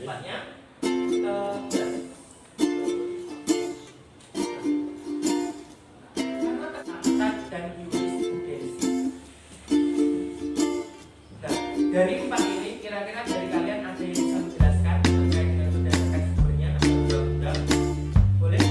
sifatnya karena kesatuan dan jurisprudensi. Nah, dari empat ini kira-kira dari kalian ada yang bisa menjelaskan terkait dengan berdasarkan sumbernya atau undang-undang? Boleh?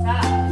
Salah.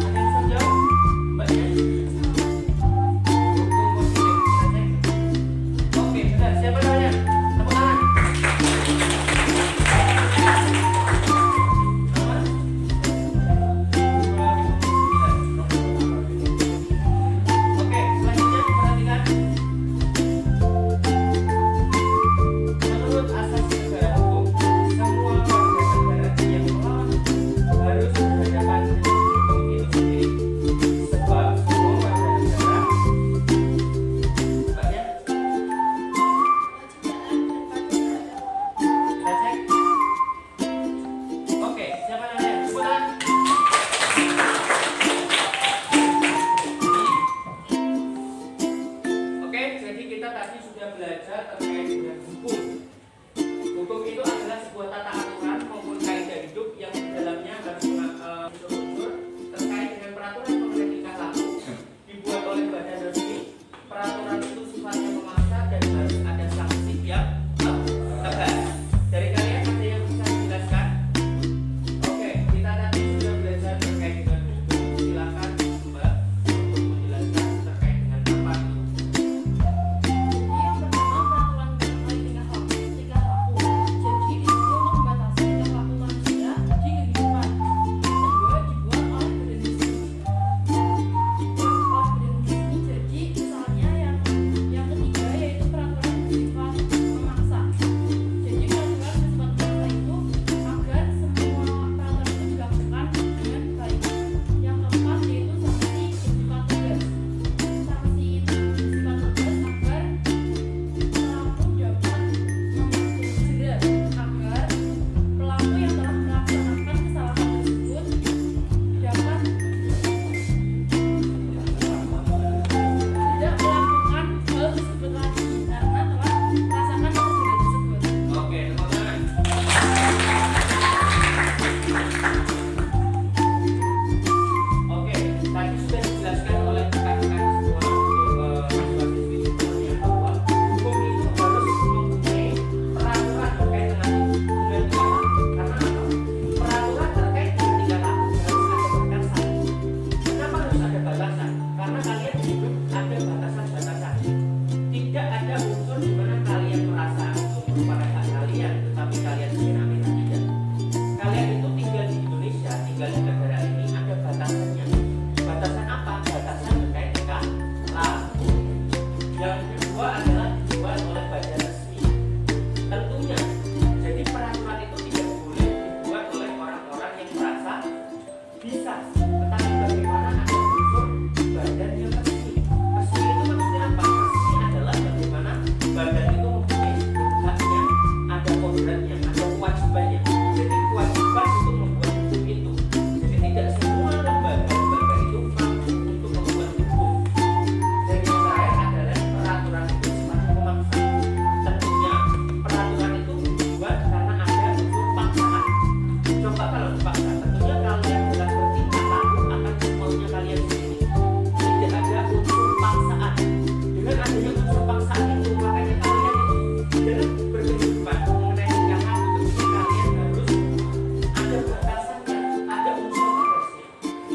Bisa, tetapi bagaimana ada unsur badan yang resmi. Resmi itu maksudnya apa? Resmi adalah bagaimana badan itu mempunyai haknya, ada kodratnya, ada kewajibannya. Jadi kewajiban untuk membuat hukum itu. Jadi tidak semua lembaga itu mampu untuk membuat hukum. Dan yang terakhir adalah peraturan itu sifatnya memaksa. Tentunya peraturan itu dibuat karena ada unsur paksaan. Coba kalau dipaksa, tentunya kalian bukan bertingkah laku akan semuanya kalian sendiri. Tidak ada unsur paksaan. Dengan adanya unsur paksaan itu, makanya kalian itu dalam berkehidupan mengenai tingkah laku, tentunya kalian harus ada batasannya, ada unsur tegasnya.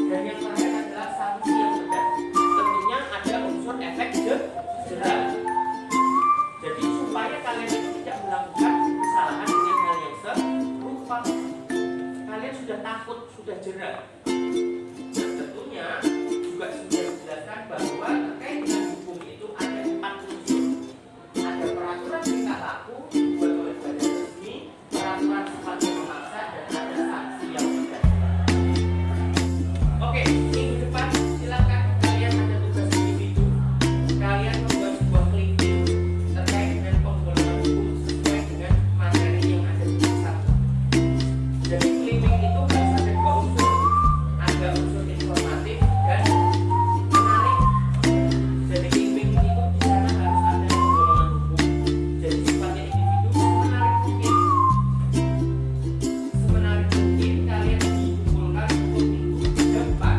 Dan yang terakhir adalah sanksi yang tegas. Tentunya ada unsur efek jerah. Jadi supaya kalian itu tidak melakukan kesalahan dengan hal yang serupa. Kalian sudah takut, sudah jerah. Dan tentunya juga sudah dijelaskan bahwa terkait dengan hukum itu ada 4 unsur. Ada peraturan tingkah laku dibuat oleh badan resmi, peraturan sifatnya memaksa, dan ada sanksi yang tegas. Oke, minggu depan silakan kalian ada tugas individu. Kalian membuat sebuah clipping terkait dengan penggolongan hukum sesuai dengan materi yang ada di buku. Jadi clipping itu harus ada 2 unsur. Ada unsur informatif dan menarik. Jadi clipping itu di sana harus ada penggolongan hukum. Jadi sifatnya individu semenarik mungkin. Semenarik mungkin kalian mengumpulkan hukum itu ke depan.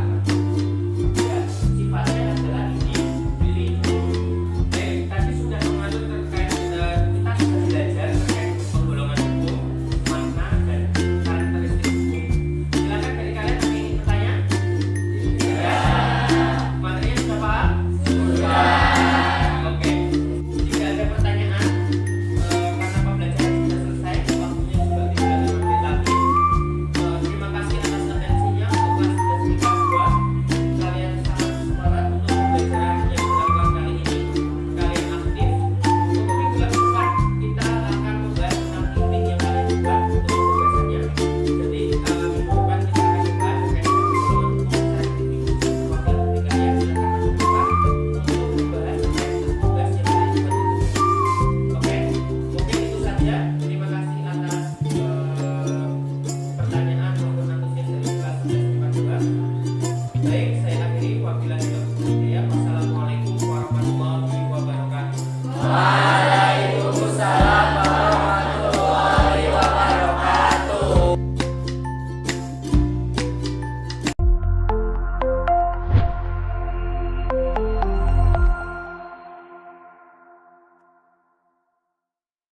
Ya, sifatnya adalah individu. Tadi sudah mengatur terkait kita sudah belajar terkait penggolongan hukum, makna dan karakteristik hukum. Silakan dari kalian ada yang ingin bertanya? Ya. Materinya sudah paham? Sudah. Oke. Jika ada pertanyaan, karena pembelajaran sudah selesai, waktunya juga tinggal 5 menit lagi. Terima kasih atas atensinya untuk kelas 3 kalian sangat semangat untuk pembelajaran yang dilakukan kali ini. Kalian aktif. Untuk minggu depan kita akan membahas tentang clipping yang kalian buat untuk tugasannya. Jadi minggu depan kita akan membahas terkait dengan penggolongan hukum secara individu. Wakil dari kalian silakan masuk depan untuk membahas terkait dengan tugas yang kalian buat itu. Oke, mungkin itu saja. Terima kasih atas pertanyaan maupun antusias dari kelas 11 IPA 2. Baik, saya akhiri. Wabillahi taufiq wal hidayah. Wassalamualaikum warahmatullahi wabarakatuh.